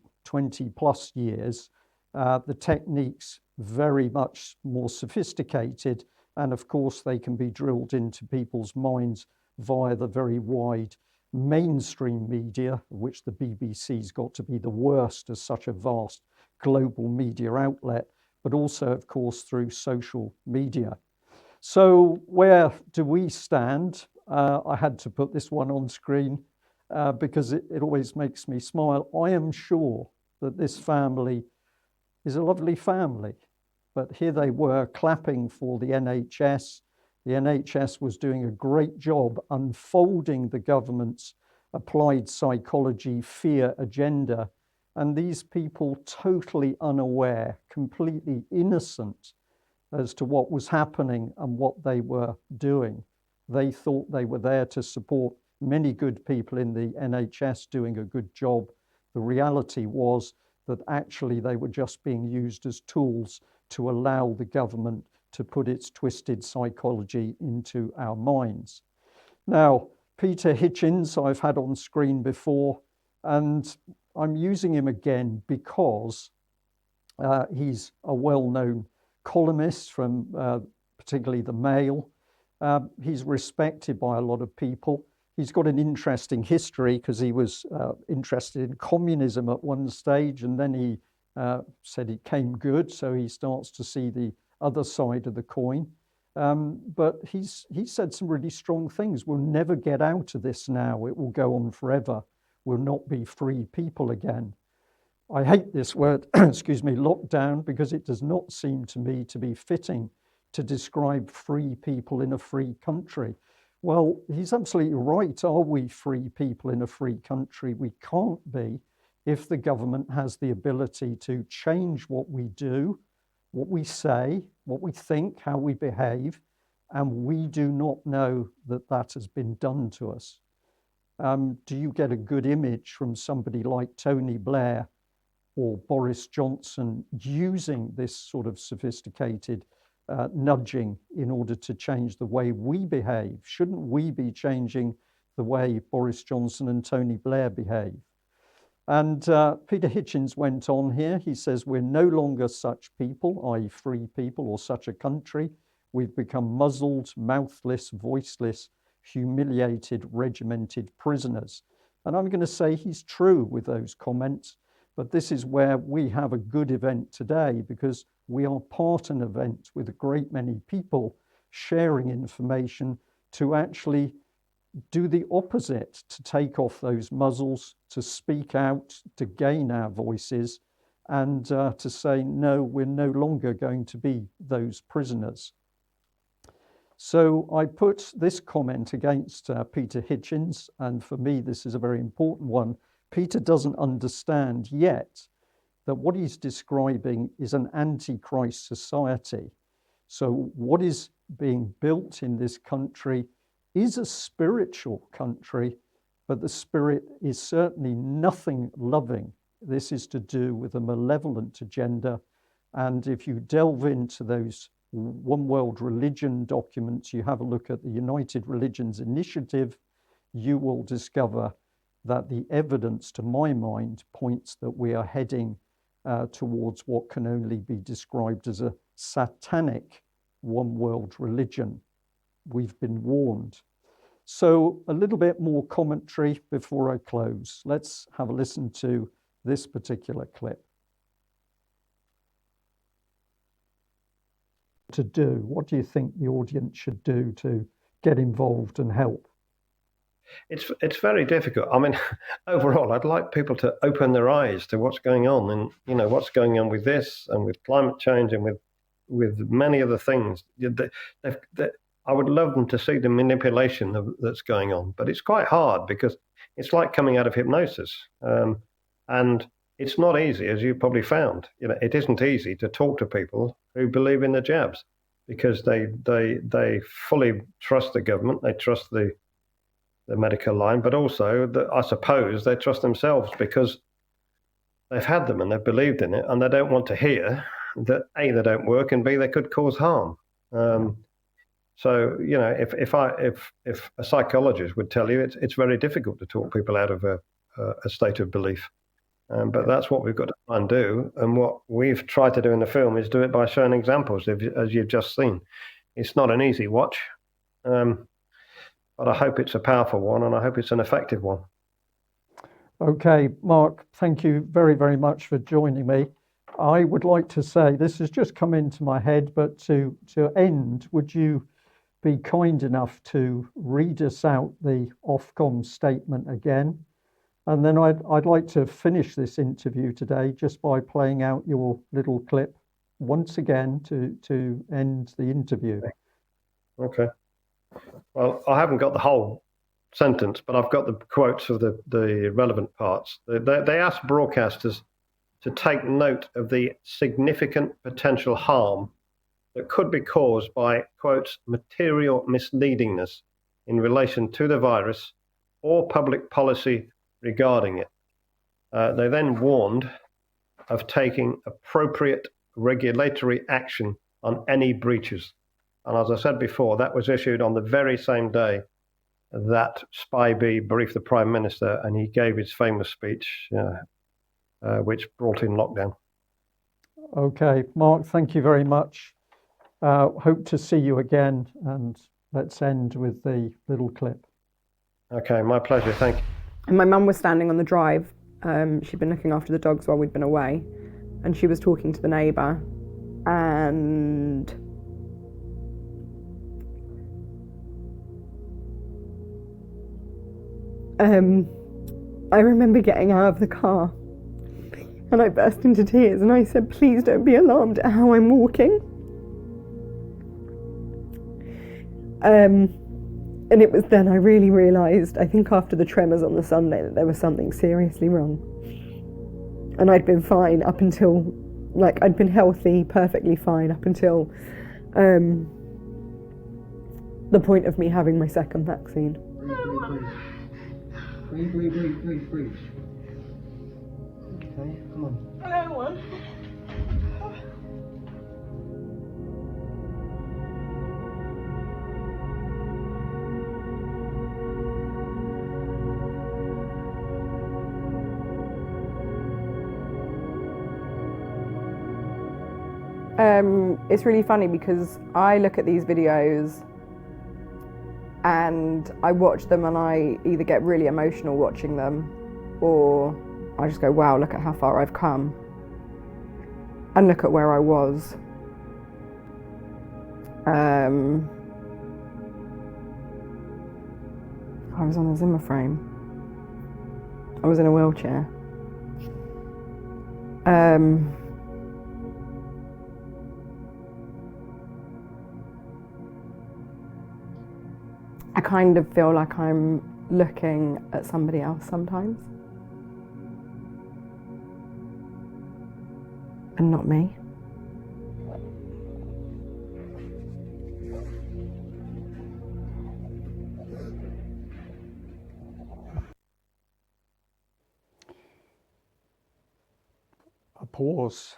plus years, the techniques very much more sophisticated. And of course, they can be drilled into people's minds via the very wide mainstream media, which the BBC's got to be the worst as such a vast global media outlet, but also, of course, through social media. So where do we stand? I had to put this one on screen because it always makes me smile. I am sure that this family is a lovely family, but here they were clapping for the NHS. The NHS was doing a great job unfolding the government's applied psychology fear agenda, and these people totally unaware, completely innocent as to what was happening and what they were doing. They thought they were there to support many good people in the NHS doing a good job. The reality was that actually they were just being used as tools to allow the government to put its twisted psychology into our minds. Now, Peter Hitchens, I've had on screen before, and I'm using him again because he's a well-known columnist from particularly the Mail. He's respected by a lot of people. He's got an interesting history because he was interested in communism at one stage, and then he said it came good, so he starts to see the other side of the coin. But he said some really strong things. We'll never get out of this now. It will go on forever. We'll not be free people again. I hate this word, excuse me, lockdown, because it does not seem to me to be fitting to describe free people in a free country. Well, he's absolutely right. Are we free people in a free country? We can't be if the government has the ability to change what we do, what we say, what we think, how we behave, and we do not know that that has been done to us. Do you get a good image from somebody like Tony Blair or Boris Johnson using this sort of sophisticated nudging in order to change the way we behave? Shouldn't we be changing the way Boris Johnson and Tony Blair behave? And Peter Hitchens went on here. He says, we're no longer such people, i.e. free people, or such a country. We've become muzzled, mouthless, voiceless, humiliated, regimented prisoners. And I'm going to say he's true with those comments. But this is where we have a good event today, because we are part of an event with a great many people sharing information to actually do the opposite, to take off those muzzles, to speak out, to gain our voices, and to say, no, we're no longer going to be those prisoners. So I put this comment against Peter Hitchens, and for me, this is a very important one. Peter doesn't understand yet that what he's describing is an antichrist society. So what is being built in this country is a spiritual country, but the spirit is certainly nothing loving. This is to do with a malevolent agenda. And if you delve into those One World Religion documents, you have a look at the United Religions Initiative, you will discover that the evidence, to my mind, points that we are heading towards what can only be described as a satanic one world religion. We've been warned. So a little bit more commentary before I close. Let's have a listen to this particular clip. To do, what do you think the audience should do to get involved and help? It's very difficult. I mean, overall, I'd like people to open their eyes to what's going on, and what's going on with this and with climate change and with many other things. I would love them to see the manipulation that's going on, but it's quite hard because it's like coming out of hypnosis, and it's not easy, as you probably found. It isn't easy to talk to people who believe in the jabs because they fully trust the government, they trust the medical line, but also, I suppose, they trust themselves because they've had them and they've believed in it, and they don't want to hear that A, they don't work, and B, they could cause harm. So, you know, if a psychologist would tell you it's very difficult to talk people out of a state of belief. But that's what we've got to try and do. And what we've tried to do in the film is do it by showing examples, as you've just seen. It's not an easy watch, but I hope it's a powerful one, and I hope it's an effective one. Okay, Mark, thank you very, very much for joining me. I would like to say, this has just come into my head, but to end, would you be kind enough to read us out the Ofcom statement again? And then I'd like to finish this interview today just by playing out your little clip once again to end the interview. Okay. Well, I haven't got the whole sentence, but I've got the quotes of the relevant parts. They asked broadcasters to take note of the significant potential harm that could be caused by, quotes, material misleadingness in relation to the virus or public policy regarding it. They then warned of taking appropriate regulatory action on any breaches. And as I said before, that was issued on the very same day that Spy B briefed the Prime Minister, and he gave his famous speech, which brought in lockdown. Okay, Mark, thank you very much. Hope to see you again, and let's end with the little clip. Okay, my pleasure, thank you. And my mum was standing on the drive. She'd been looking after the dogs while we'd been away, and she was talking to the neighbour, and I remember getting out of the car and I burst into tears and I said, please don't be alarmed at how I'm walking. And it was then I really realised, I think after the tremors on the Sunday, that there was something seriously wrong. And I'd been fine up until, like, I'd been healthy, perfectly fine up until the point of me having my second vaccine. Breathe. Okay, come on. I don't want. It's really funny because I look at these videos and I watch them and I either get really emotional watching them or I just go, wow, look at how far I've come and look at where I was. I was on a Zimmer frame. I was in a wheelchair. I kind of feel like I'm looking at somebody else sometimes. And not me. A pause.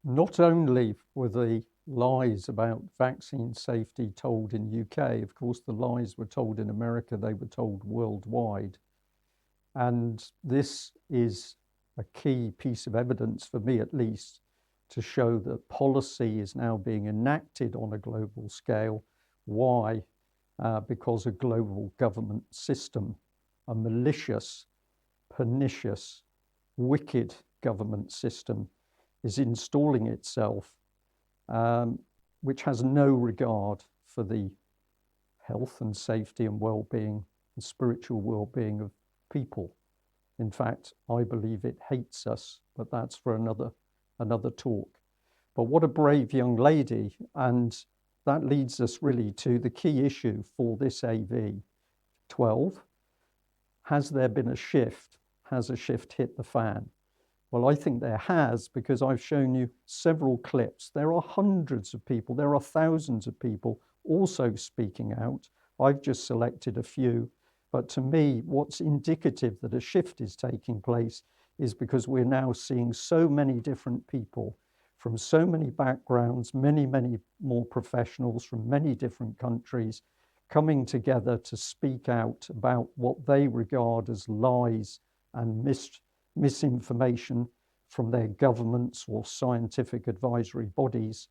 Not only were the lies about vaccine safety told in UK, of course the lies were told in America, they were told worldwide. And this is a key piece of evidence, for me at least, to show that policy is now being enacted on a global scale. Why? Because a global government system, a malicious, pernicious, wicked government system is installing itself, which has no regard for the health and safety and well-being and spiritual well-being of people. In fact, I believe it hates us, but that's for another talk. But what a brave young lady, and that leads us really to the key issue for this AV12. Has there been a shift? Has a shift hit the fan? Well, I think there has, because I've shown you several clips. There are hundreds of people, there are thousands of people also speaking out. I've just selected a few. But to me, what's indicative that a shift is taking place is because we're now seeing so many different people from so many backgrounds, many, many more professionals from many different countries coming together to speak out about what they regard as lies and misinformation from their governments or scientific advisory bodies.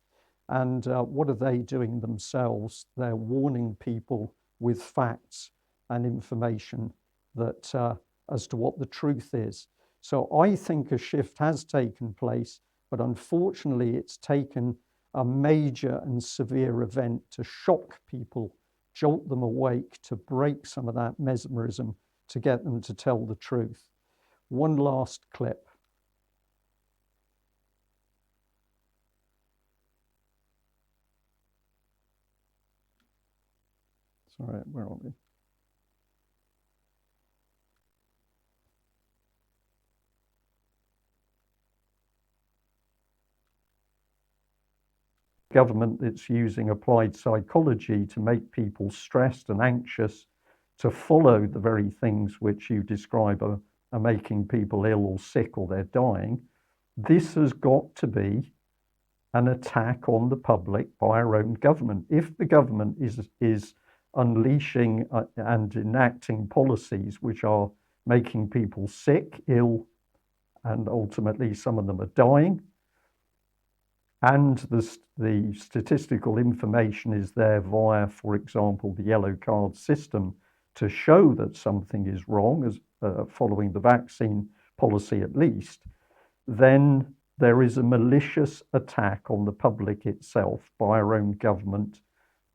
And what are they doing themselves? They're warning people with facts and information that as to what the truth is. So I think a shift has taken place, but unfortunately it's taken a major and severe event to shock people, jolt them awake, to break some of that mesmerism, to get them to tell the truth. One last clip. Sorry, where are we? Government that's using applied psychology to make people stressed and anxious to follow the very things which you describe are making people ill or sick or they're dying. This has got to be an attack on the public by our own government. If the government is unleashing and enacting policies which are making people sick, ill, and ultimately some of them are dying, and the statistical information is there via, for example, the yellow card system to show that something is wrong, as following the vaccine policy at least, then there is a malicious attack on the public itself by our own government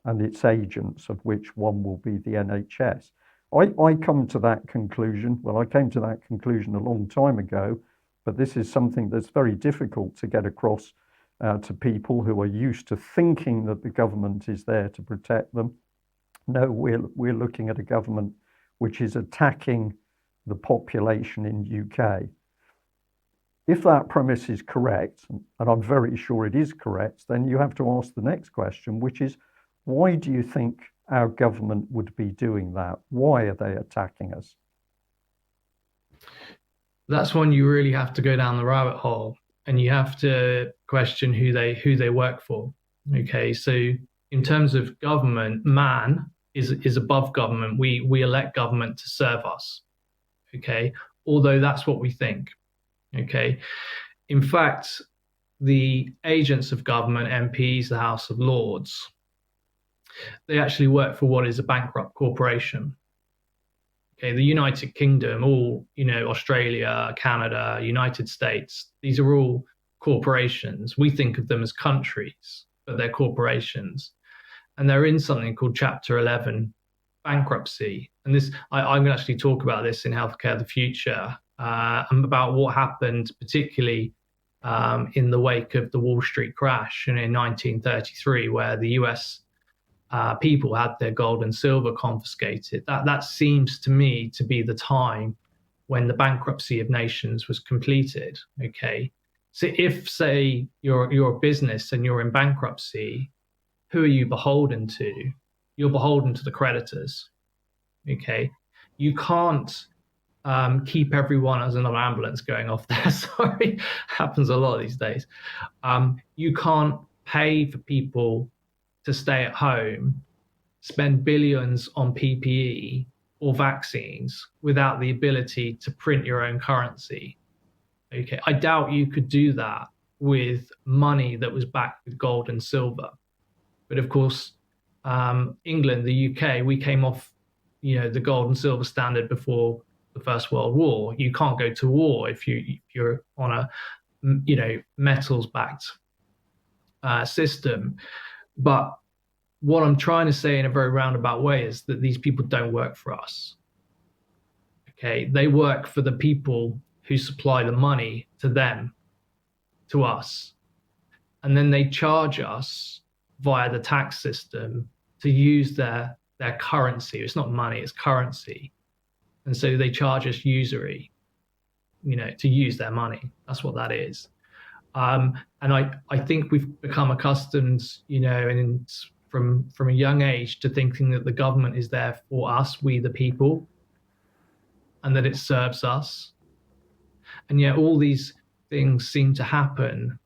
and its agents, of which one will be the NHS. I come to that conclusion. Well, I came to that conclusion a long time ago, but this is something that's very difficult to get across to people who are used to thinking that the government is there to protect them. No, we're looking at a government which is attacking the population in UK. If that premise is correct, and I'm very sure it is correct, then you have to ask the next question, which is, why do you think our government would be doing that? Why are they attacking us? That's when you really have to go down the rabbit hole, and you have to question who they work for. Okay, so in terms of government, man is above government. We elect government to serve us. Okay, although that's what we think. Okay, in fact, the agents of government, MPs, the House of Lords, they actually work for what is a bankrupt corporation. Okay, the United Kingdom, Australia, Canada, United States, these are all corporations. We think of them as countries, but they're corporations. And they're in something called Chapter 11 bankruptcy. And this, I'm going to actually talk about this in Healthcare the Future, and about what happened, particularly in the wake of the Wall Street crash in 1933, where the US people had their gold and silver confiscated. That seems to me to be the time when the bankruptcy of nations was completed. Okay, so if, say, you're a business and you're in bankruptcy, who are you beholden to? You're beholden to the creditors. Okay, you can't keep everyone as another ambulance going off there. Sorry, happens a lot these days. You can't pay for people to stay at home, spend billions on PPE or vaccines without the ability to print your own currency. Okay, I doubt you could do that with money that was backed with gold and silver. But of course, England, the UK, we came off, the gold and silver standard before the First World War. You can't go to war if you're on a, metals-backed system. But what I'm trying to say in a very roundabout way is that these people don't work for us. Okay, they work for the people who supply the money to them, to us. And then they charge us via the tax system to use their currency. It's not money, it's currency. And so they charge us usury, to use their money. That's what that is. And I think we've become accustomed, and from a young age, to thinking that the government is there for us, we the people, and that it serves us. And yet all these things seem to happen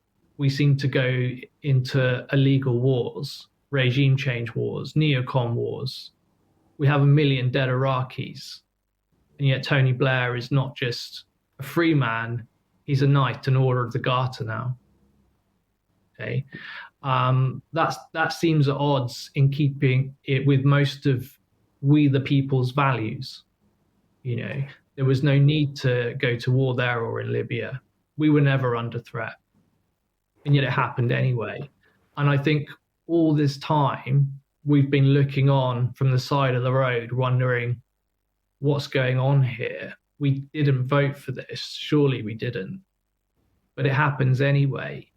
we seem to go into illegal wars, regime change wars, neocon wars. We have 1 million dead Iraqis, and yet Tony Blair is not just a free man, he's a knight and order of the Garter now. Okay, that seems at odds in keeping it with most of we the people's values. You know, there was no need to go to war there or in Libya. We were never under threat, and yet it happened anyway. And I think all this time we've been looking on from the side of the road, wondering what's going on here. We didn't vote for this, surely we didn't, but it happens anyway.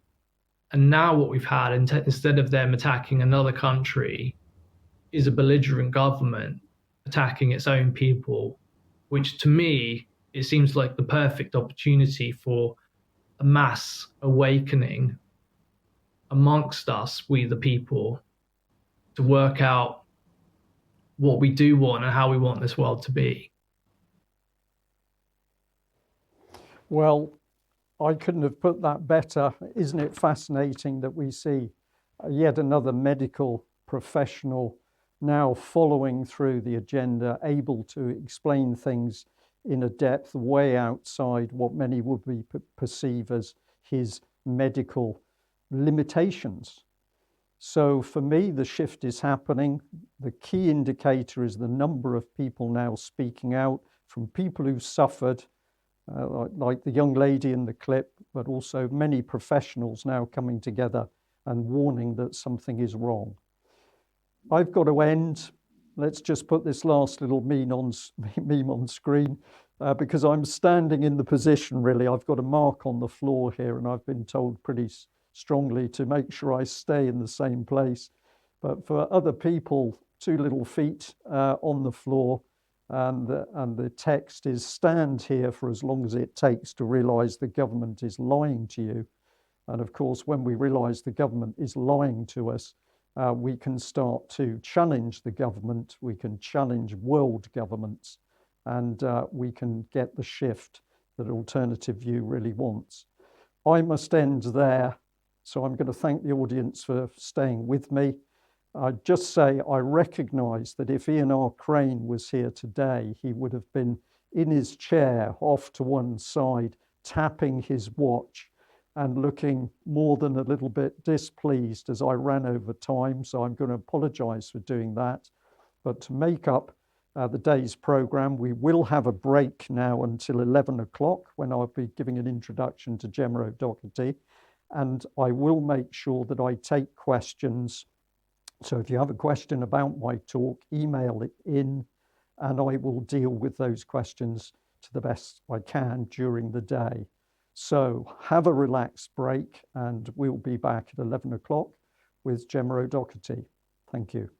And now what we've had, instead of them attacking another country, is a belligerent government attacking its own people, which to me, it seems like the perfect opportunity for a mass awakening amongst us, we the people, to work out what we do want and how we want this world to be. Well, I couldn't have put that better. Isn't it fascinating that we see yet another medical professional now following through the agenda, able to explain things in a depth way outside what many would be perceive as his medical limitations. So for me, the shift is happening. The key indicator is the number of people now speaking out, from people who suffered, like the young lady in the clip, but also many professionals now coming together and warning that something is wrong. I've got to end. Let's just put this last little meme on screen, because I'm standing in the position, really. I've got a mark on the floor here, and I've been told pretty strongly to make sure I stay in the same place. But for other people, 2 little feet on the floor, and the text is stand here for as long as it takes to realise the government is lying to you. And of course, when we realise the government is lying to us, we can start to challenge the government, we can challenge world governments, and we can get the shift that Alternative View really wants. I must end there, so I'm going to thank the audience for staying with me. I'd just say I recognise that if Ian R. Crane was here today, he would have been in his chair off to one side, tapping his watch and looking more than a little bit displeased as I ran over time. So I'm going to apologise for doing that. But to make up the day's programme, we will have a break now until 11 o'clock, when I'll be giving an introduction to Gemma O'Doherty. And I will make sure that I take questions. So if you have a question about my talk, email it in, and I will deal with those questions to the best I can during the day. So have a relaxed break, and we'll be back at 11 o'clock with Gemma O'Doherty. Thank you.